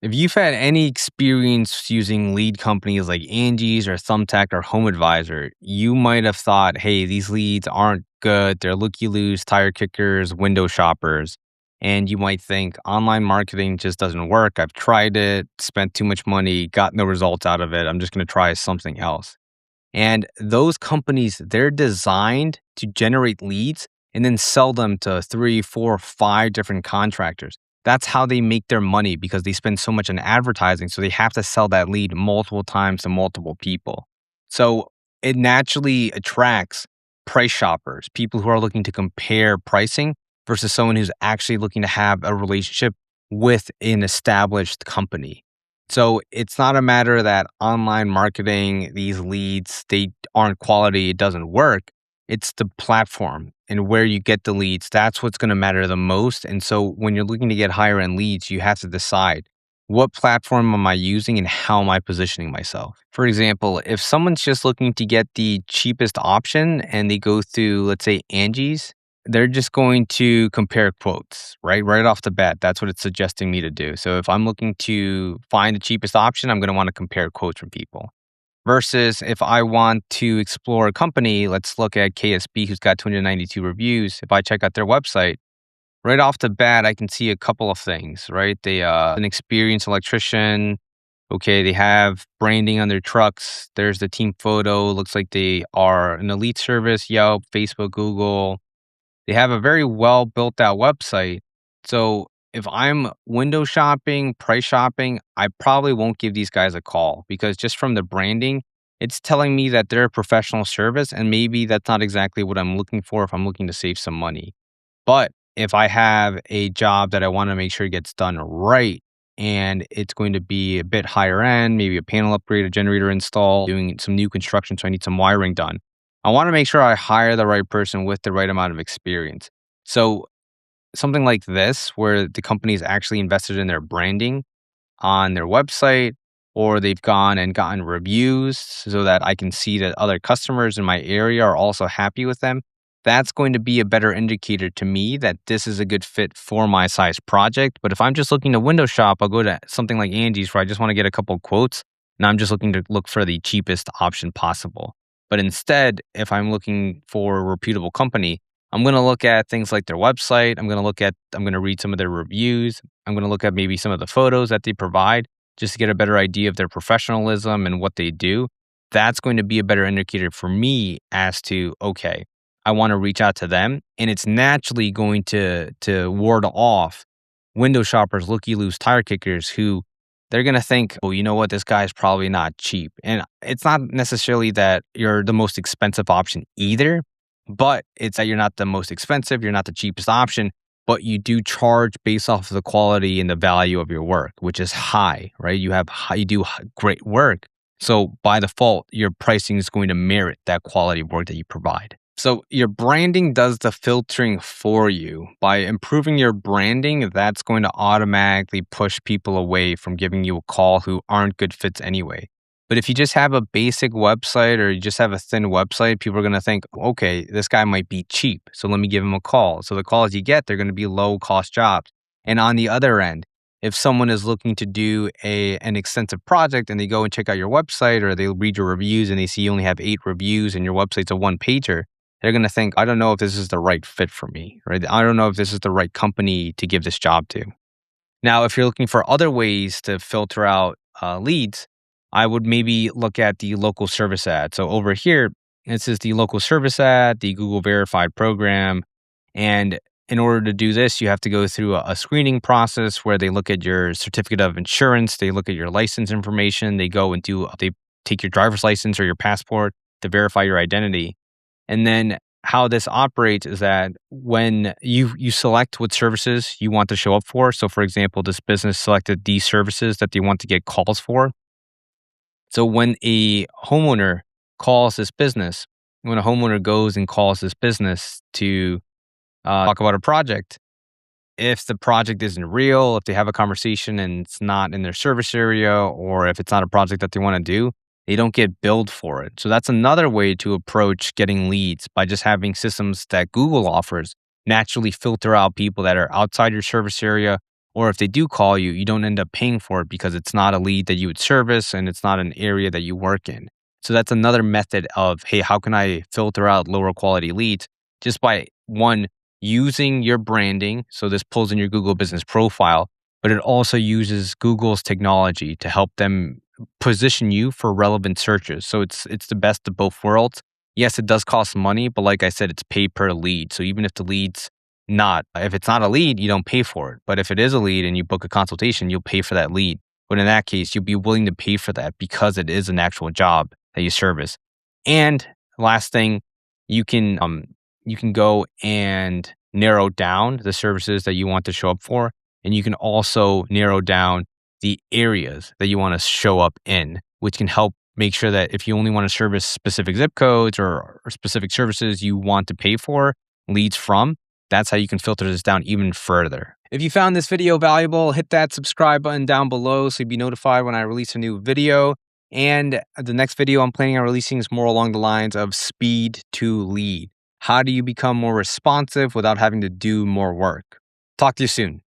If you've had any experience using lead companies like Angie's or Thumbtack or HomeAdvisor, you might have thought, hey, these leads aren't good. They're looky-loos, tire kickers, window shoppers. And you might think online marketing just doesn't work. I've tried it, spent too much money, got no results out of it. I'm just going to try something else. And those companies, they're designed to generate leads and then sell them to three, four, five different contractors. That's how they make their money because they spend so much on advertising. So they have to sell that lead multiple times to multiple people. So it naturally attracts price shoppers, people who are looking to compare pricing versus someone who's actually looking to have a relationship with an established company. So it's not a matter that online marketing, these leads, they aren't quality, it doesn't work. It's the platform and where you get the leads. That's what's going to matter the most. And so when you're looking to get higher end leads, you have to decide what platform am I using and how am I positioning myself? For example, if someone's just looking to get the cheapest option and they go through, let's say, Angie's, they're just going to compare quotes, right? Right off the bat. That's what it's suggesting me to do. So if I'm looking to find the cheapest option, I'm going to want to compare quotes from people. Versus if I want to explore a company, let's look at KSB, who's got 292 reviews. If I check out their website, right off the bat, I can see a couple of things, right? They an experienced electrician. Okay, they have branding on their trucks. There's the team photo. Looks like they are an elite service, Yelp, Facebook, Google. They have a very well built out website. So if I'm window shopping, price shopping, I probably won't give these guys a call because just from the branding, it's telling me that they're a professional service and maybe that's not exactly what I'm looking for if I'm looking to save some money. But if I have a job that I want to make sure gets done right and it's going to be a bit higher end, maybe a panel upgrade, a generator install, doing some new construction, so I need some wiring done. I want to make sure I hire the right person with the right amount of experience. So something like this, where the company is actually invested in their branding on their website, or they've gone and gotten reviews so that I can see that other customers in my area are also happy with them. That's going to be a better indicator to me that this is a good fit for my size project. But if I'm just looking to window shop, I'll go to something like Angie's where I just want to get a couple quotes and I'm just looking to look for the cheapest option possible. But instead, if I'm looking for a reputable company, I'm going to look at things like their website. I'm going to read some of their reviews. I'm going to look at maybe some of the photos that they provide just to get a better idea of their professionalism and what they do. That's going to be a better indicator for me as to, okay, I want to reach out to them. And it's naturally going to ward off window shoppers, looky-loos, tire kickers who they're going to think, oh, you know what, this guy's probably not cheap. And it's not necessarily that you're the most expensive option either, but it's that you're not the most expensive, you're not the cheapest option, but you do charge based off of the quality and the value of your work, which is high, right? You do great work. So by default, your pricing is going to merit that quality of work that you provide. So your branding does the filtering for you. By improving your branding, that's going to automatically push people away from giving you a call who aren't good fits anyway. But if you just have a basic website or you just have a thin website, people are going to think, okay, this guy might be cheap. So let me give him a call. So the calls you get, they're going to be low cost jobs. And on the other end, if someone is looking to do an extensive project and they go and check out your website or they read your reviews and they see you only have 8 reviews and your website's a one pager, they're going to think, I don't know if this is the right fit for me, right? I don't know if this is the right company to give this job to. Now, if you're looking for other ways to filter out leads, I would maybe look at the local service ad. So over here, this is the local service ad, the Google verified program. And in order to do this, you have to go through a screening process where they look at your certificate of insurance, they look at your license information, they take your driver's license or your passport to verify your identity. And then how this operates is that when you select what services you want to show up for. So for example, this business selected these services that they want to get calls for. So when a homeowner calls this business, when a homeowner goes and calls this business to talk about a project, if the project isn't real, if they have a conversation and it's not in their service area, or if it's not a project that they want to do, they don't get billed for it. So that's another way to approach getting leads by just having systems that Google offers naturally filter out people that are outside your service area Or if they do call you, you don't end up paying for it because it's not a lead that you would service and it's not an area that you work in. So that's another method of, hey, how can I filter out lower quality leads? Just by one, using your branding. So this pulls in your Google business profile, but it also uses Google's technology to help them position you for relevant searches. So it's the best of both worlds. Yes, it does cost money, but like I said, it's pay per lead. So even if the lead's not, if it's not a lead, you don't pay for it. But if it is a lead and you book a consultation, you'll pay for that lead. But in that case, you'll be willing to pay for that because it is an actual job that you service. And last thing, you can you can go and narrow down the services that you want to show up for, and you can also narrow down the areas that you want to show up in, which can help make sure that if you only want to service specific zip codes or specific services you want to pay for leads from, that's how you can filter this down even further. If you found this video valuable, hit that subscribe button down below so you'll be notified when I release a new video. And the next video I'm planning on releasing is more along the lines of speed to lead. How do you become more responsive without having to do more work? Talk to you soon.